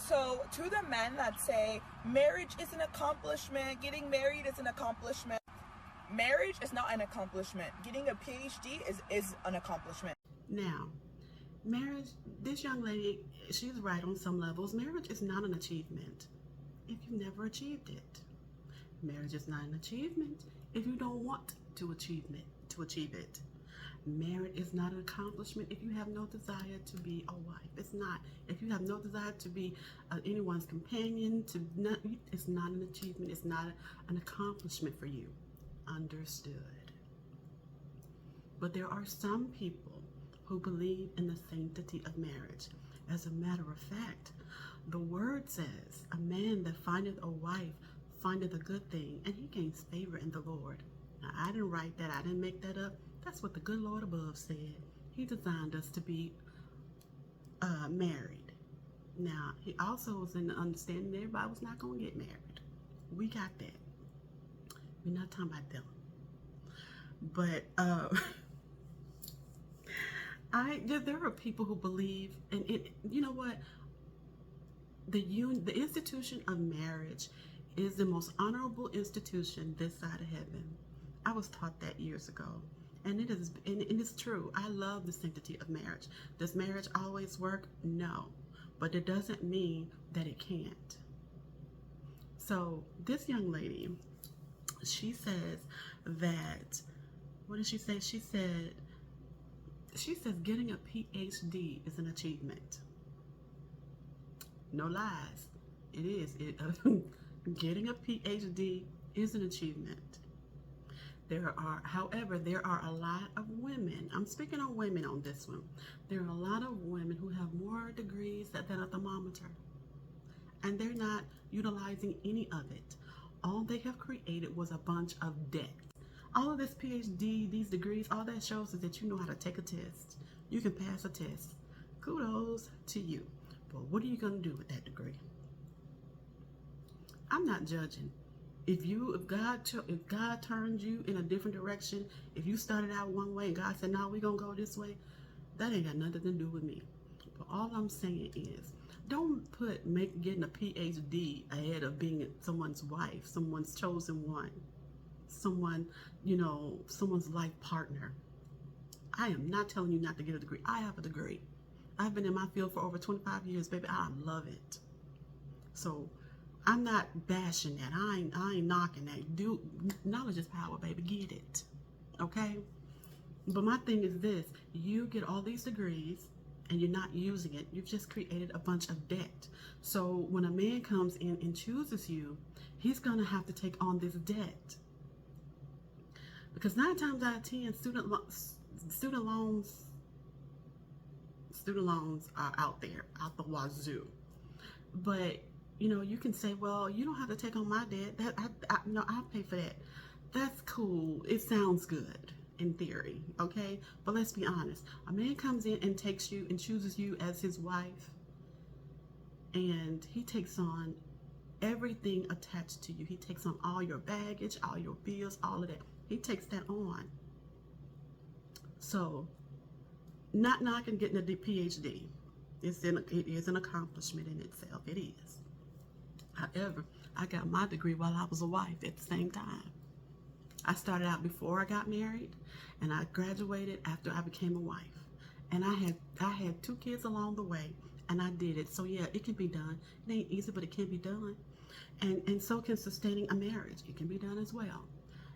So to the men that say marriage is an accomplishment, getting married is an accomplishment, marriage is not an accomplishment. Getting a PhD is an accomplishment. Now, marriage, this young lady, she's right on some levels. Marriage is not an achievement if you've never achieved it. Marriage is not an achievement if you don't want to achieve it. Marriage is not an accomplishment if you have no desire to be a wife. It's not. If you have no desire to be anyone's companion, it's not an achievement. It's not an accomplishment for you. Understood. But there are some people who believe in the sanctity of marriage. As a matter of fact, the word says, a man that findeth a wife findeth a good thing, and he gains favor in the Lord. Now, I didn't write that. I didn't make that up. That's what the good Lord above said. He designed us to be married. Now, he also was in the understanding that everybody was not going to get married. We got that. We're not talking about them. But there are people who believe, and you know what? The institution of marriage is the most honorable institution this side of heaven. I was taught that years ago. And it is, and it's true. I love the sanctity of marriage. Does marriage always work? No. But it doesn't mean that it can't. So this young lady, she says that, what did she say? She says getting a PhD is an achievement. No lies. It is. Getting a PhD is an achievement. However, there are a lot of women, I'm speaking on women on this one, there are a lot of women who have more degrees than a thermometer, and they're not utilizing any of it. All they have created was a bunch of debt. All of this PhD, these degrees, all that shows is that you know how to take a test. You can pass a test. Kudos to you. But what are you going to do with that degree? I'm not judging. If God turned you in a different direction, if you started out one way and God said, no, we're going to go this way, that ain't got nothing to do with me. But all I'm saying is, don't put getting a PhD ahead of being someone's wife, someone's chosen one, someone's life partner. I am not telling you not to get a degree. I have a degree. I've been in my field for over 25 years, baby. I love it. So I'm not bashing that. I ain't knocking that. Knowledge is power, baby. Get it. Okay? But my thing is this. You get all these degrees and you're not using it. You've just created a bunch of debt. So when a man comes in and chooses you, he's going to have to take on this debt. Because 9 times out of 10, student loans are out there, out the wazoo. But you can say, well, you don't have to take on my debt. I'll pay for that. That's cool. It sounds good in theory, okay? But let's be honest. A man comes in and takes you and chooses you as his wife, and he takes on everything attached to you. He takes on all your baggage, all your bills, all of that. He takes that on. So, not knocking getting a PhD. It is an accomplishment in itself. It is. However, I got my degree while I was a wife at the same time. I started out before I got married, and I graduated after I became a wife. And I had 2 kids along the way, and I did it. So yeah, it can be done. It ain't easy, but it can be done. And so can sustaining a marriage. It can be done as well.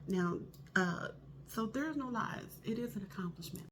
Now, so there's no lies. It is an accomplishment.